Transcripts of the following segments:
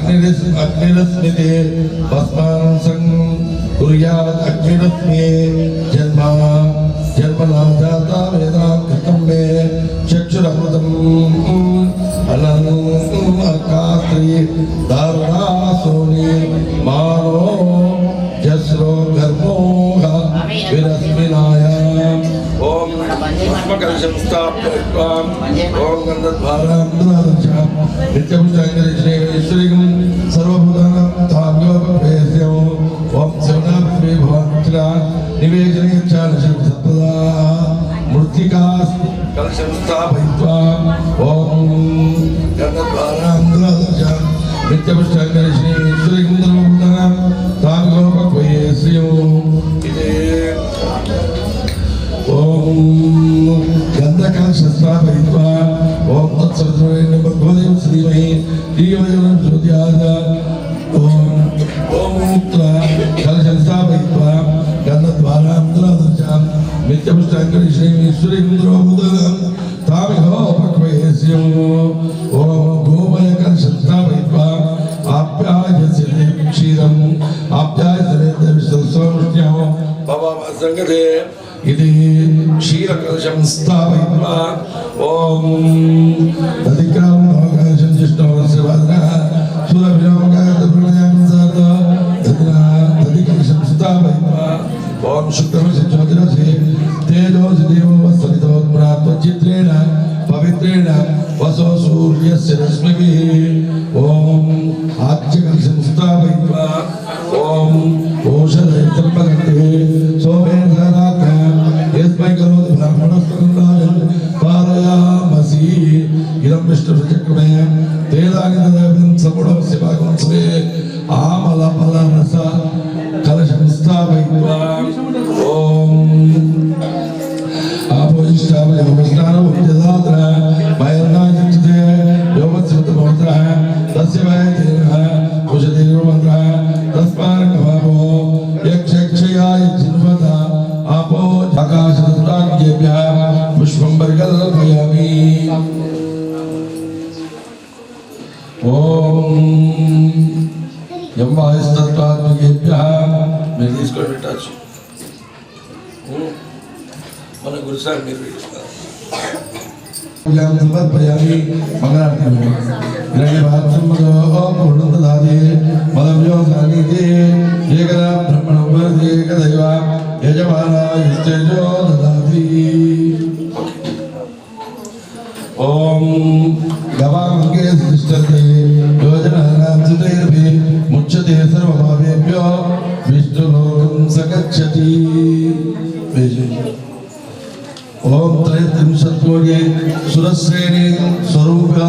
अग्निरस्मिते भस्मांसं कुर्यात् अग्निरस्मे जन्मना जाता वेदा कृतं मे चक्षुरमृतम् अनन्कास्त्री दारुणासोनि मानो जस्रो गर्भोः विरस्मिनायाम् ओम भस्मकलशं स्थापयित्वा ओम गन्धद्वारां दुरादर्शं नित्यपुष्टाङ्गरीश्वरीं सर्वभूतानां ताम्योपवेश्यो ओम शिवनाभि भवन्त्रा निवेदने चालशं सत्पदा मृत्तिका कलशं स्थापयित्वा ओम गन्धद्वारां दुरादर्शं नित्यपुष्टाङ्गरीश्वरीं सर्वभूतानां ताम्योपवेश्यो ओम गंधकलशस्थापयित्वा ओम तत्सवितुर्वरेण्यं भर्गोदेवस्य श्रीमहि धियो प्रचोदयात् ओम मूत्र कलशस्थापयित्वा गन्धद्वारां दुरादर्शं नित्यपुष्टाङ्गरीश्वरीं सर्वभूतानां तामिहोपक्वयस्य ओम गोमयकलशस्थापयित्वा आप्यायस्य क्षीरम् आप्यायस्य विश्वसंस्थ्यां भवसङ्गते इति क्षीरकलशं स्थापयित्वा ओम तदिक्रामकलशं जिष्णोस्य वदनः सुरभिनवकायतप्रणयं सद तदिकलशं स्थापयित्वा ओम शुक्रमस्य ज्योतिरसि तेजोसि देवो सवितोत्मनात्वचित्रेण पवित्रेण वसो सूर्यस्य रश्मिभिः ओम आच्यकलशं स्थापयित्वा ओम ओषधयत्रपगन्ते सोमेन यस्मै करोति ब्राह्मणस्तुराजन् पारयामसि इदं विष्णुचक्रमे तेदानिदं सगुणस्य भागं स्वे आमलफलरस कलशं स्थापयित्वा ॐ आपोजिष्ठावय स्नानोपजदात्र वैर्नाचिते योगस्मृतमन्त्रः तस्य वैदेवः कुशदेवमन्त्रः तस्मार्कभावो यक्षयाय जिन्वता आपो आकाशतुराज्ञेभ्यः पुष्पं परिकल्पयामि ओम यं वायुस्तत्त्वात्मकेभ्यः मैं इसको टच मन गुरु साहब मेरे ज्ञान समर्पयामि मंगलारती में हिरण्यवासम्मदो पूर्णं ददाति मदव्यो सानिधि एकदा ब्रह्मणो वरदे एकदैवा यजमानायस्तेजो ददाति ओम गवामंगे सृष्टते योजनानां सुतैर्भि मुच्यते सर्वभावेभ्यो विष्णुलोकं सगच्छति ओम त्रयस्त्रिंशत्कोटि सुरश्रेणी स्वरूपा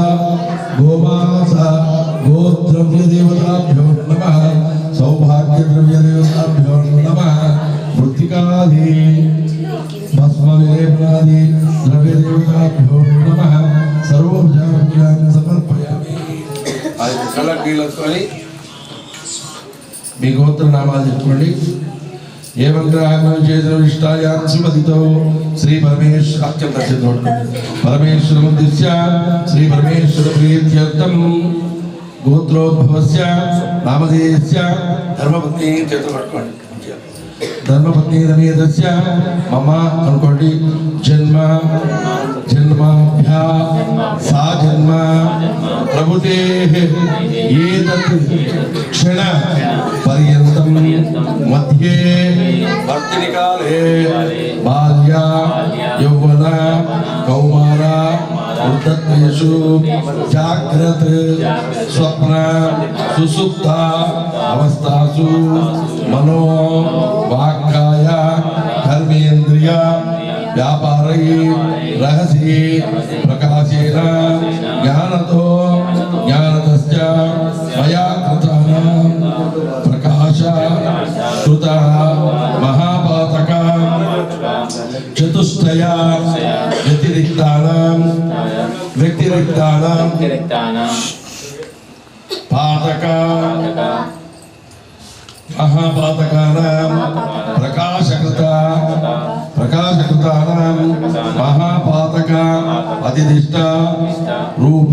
गोमासा गोद्रव्यदेवताभ्यो नमः सौभाग्यद्रव्यदेवताभ्यो नमः मृत्तिकादि भस्मविलेपनादि द्रव्यदेवताभ्यो नमः सर्वोपचाराभ्यां समर्पयामि आज कलकीलतोनि మీ గోత్ర నామాలు చెప్పుకోండి एवं ग्राहकं चेतनविष्टायां सुमतितो श्री परमेश्वर अत्यंत परमेश्वरमुद्दिश्य श्री परमेश्वर प्रीत्यर्थं गोत्रोद्भवस्य नामधेयस्य धर्मपत्नी चेतनपट्कोंडि धर्मपत्नी रमेदस्य मम अनुकोंडि जन्म जन्माभ्या सा जन्म प्रभुतेः एतत् क्षण पर्यन्तं मध्ये भर्तृकाले बाल्या यौवन कौमार वृद्धत्वेषु जाग्रत स्वप्न सुसुप्त अवस्थासु मनो वाक्काय कर्मेन्द्रिय व्यापारै रहसि प्रकाशेन ज्ञानतो ज्ञानतश्च मया कृतानां प्रकाश कृतः महापातक चतुष्टय व्यतिरिक्तानां पातक महापातकानां प्रकाशकृतानां महापातक अधिष्ठा रूप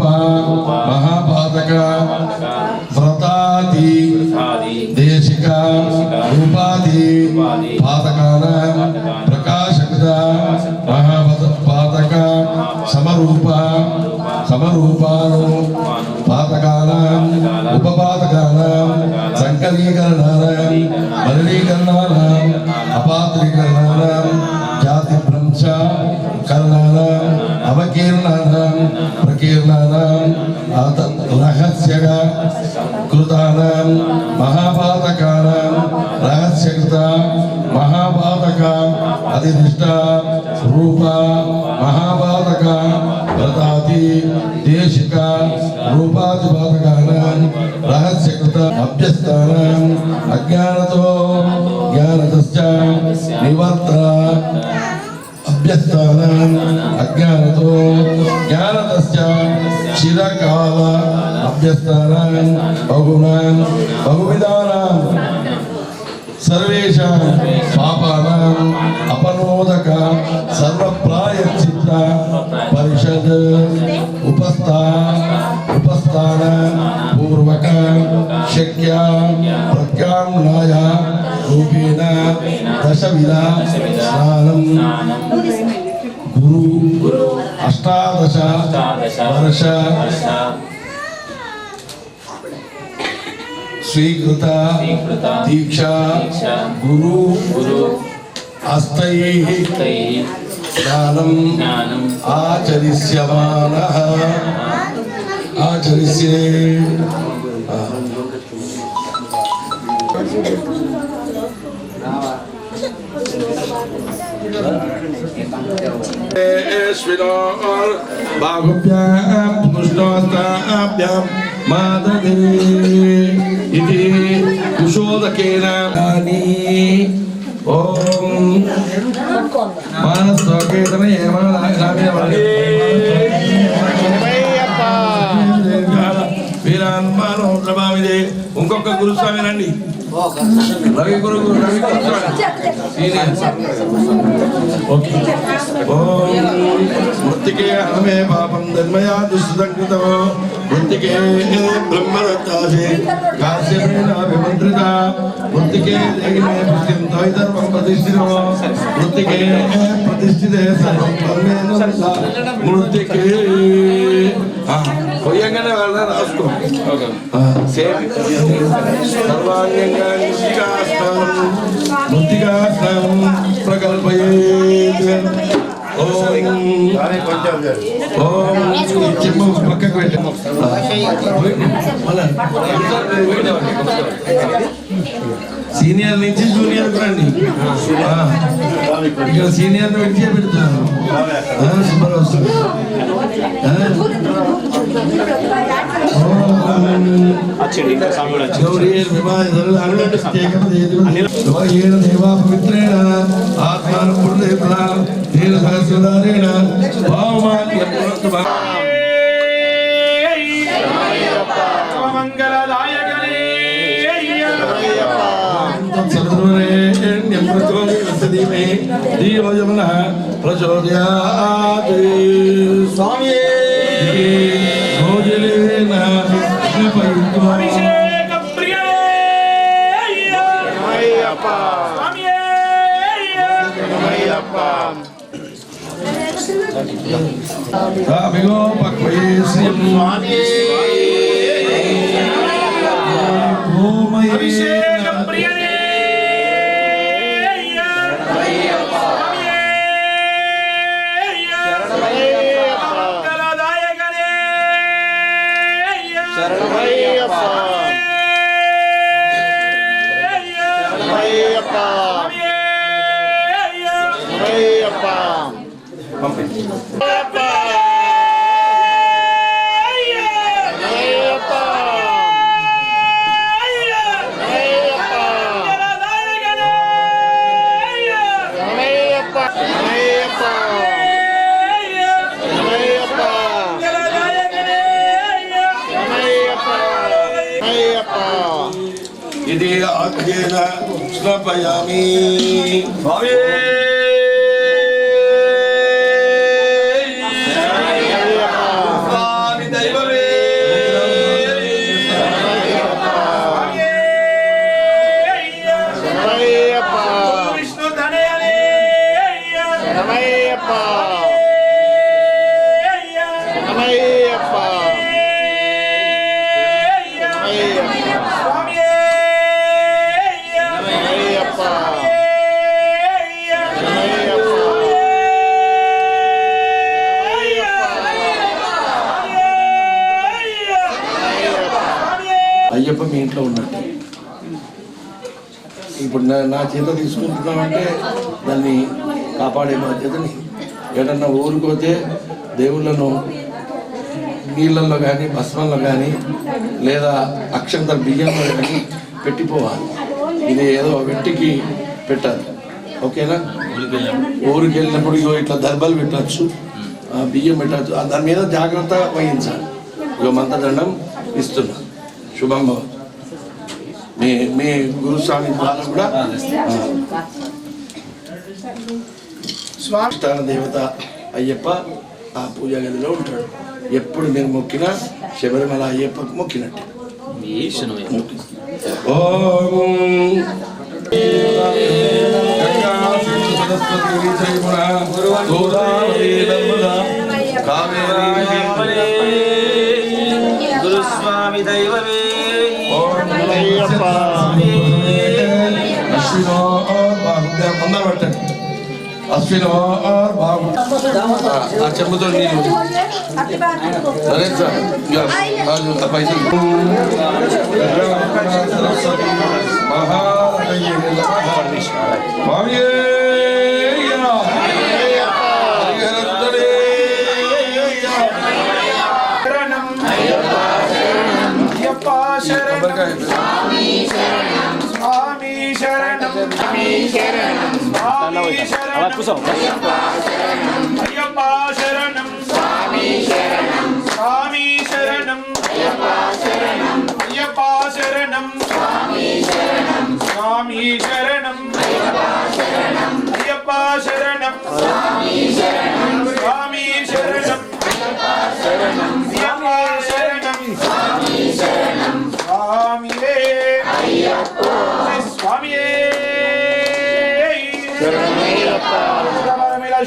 महापातक व्रत ఉపాధి పాతకాల ప్రకాశకత మహాపాతక సమరూప సమరూపాను పాతకాల ఉపపాతకాల సంకలీకరణాల మలినీకరణాల అపాత్రీకరణాల జాతి భ్రంశ కరణాల అవకీర్ణాల ప్రకీర్ణాల రహస్యగా కృతానాం మహాపాతకానాం రహస్యకృత మహాపాతక అధిష్ట రూప మహాపాతక వ్రతాతి దేశిక రూపాధిపాతకానాం రహస్యకృత అభ్యస్తానాం అజ్ఞానతో జ్ఞానతశ్చ నివర్త్ర అభ్యస్తానాం అజ్ఞానతో జ్ఞానతశ్చ చిరకాల అభ్యస్తానాం బహునాం బహువిధానాం సర్వేషాం పాపానాం అపనోదక సర్వప్రాయశ్చిత్త పరిషద్ ఉపస్థాన పూర్వక శక్య ప్రత్యామ్నాయ రూపేణ దశవిధ స్నానం గురు అష్టాదశ వర్ష స్వీకృత దీక్ష గురు హస్తైః స్నానం ఆచరిష్యమానః ఆచరిష్యే బాహుభ్యాం పుష్ణోస్తాభ్యాం మాదదే ఇది కుశోదకేన ఓం మానస్తోకేతన వీరాన్ మానో ప్రభావిదే ఇంకొక గురుస్వామి రండి రవి గురుస్వామి మృతికే హమే పాపం ధర్మయా దుష్టం కృతో మృతికే బ్రహ్మరత్తాసే కాశ్యపేన విమంత్రిత మృతికే దేహినే పుష్టిం ధర్మం ప్రతిష్ఠితో మృతికే ప్రతిష్ఠితే సర్వం బ్రహ్మేన మృతికే కొయ్యంగానే వాళ్ళ రాసుకో సర్వాంగంగాన్ని మృతికాస్నానం ప్రకల్పయేత్ చెమ్మ పక్కకు పెట్టాము సీనియర్ నుంచి జూనియర్ రండి ఇక్కడ సీనియర్ విడిచే పెడతాను సూపర్ వస్తుంది దేవా పవిత్రేణ ఆత్మానుపూర్ణ సహస్రధారేణ ప్రచోదయాత్ స్వామి Amigo, Pacuísimo, ఇది ఆజ్ఞేన స్నాపయామి స్వామి స్వామి దైవమే స్వామి అయ్యప్ప మీ ఇంట్లో ఉన్నట్టు. ఇప్పుడు నా చేత తీసుకుంటున్నామంటే దాన్ని కాపాడే బాధ్యతని. ఎక్కడన్నా ఊరుకోతే దేవుళ్ళను నీళ్ళల్లో కానీ భస్మంలో కానీ లేదా అక్షంతర బియ్యంలో కానీ పెట్టిపోవాలి. ఇది ఏదో వెట్టికి పెట్టాలి. ఓకేనా? ఊరికి వెళ్ళినప్పుడు ఇట్లా దర్బలు పెట్టచ్చు, బియ్యం పెట్టచ్చు. దాని మీద జాగ్రత్త వహించాలి. ఇక మంత్రదండం ఇస్తున్నా. శుభం భవతు. మీ గురుస్వామి ద్వారా కూడా స్వామిష్టాన దేవత అయ్యప్ప ఆ పూజా గదిలో ఉంటాడు. ఎప్పుడు మీరు మొక్కినా శబరిమల అయ్యప్పకు మొక్కినట్టు. గురుస్వామి దైవమే అశ్వినో అందరు పట్టండి. అశ్వినో బాబు ఆ చెంబుతో నీళ్ళు సరే సార్. పైసలు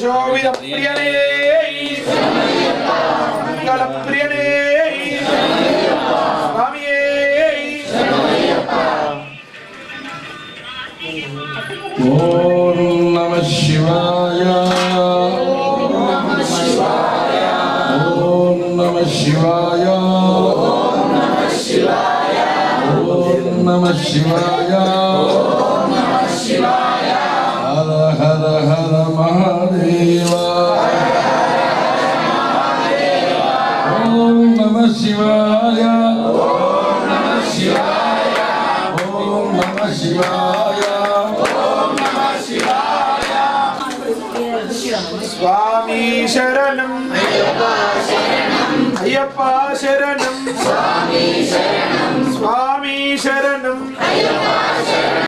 శోభిత ప్రియనే మంగళ ప్రియనే స్వామియే. ఓం నమః శివాయ. ఓం నమః శివాయ. ఓం నమః శివాయ. ఓం నమః శివాయ. హర హర హర మహాదేవ. ఓం నమః శివాయ. ఓం నమః శివాయ. ఓం నమః శివాయ. ఓం నమః శివాయ. స్వామి శరణం అయ్యప్ప శరణం. స్వామి శరణం.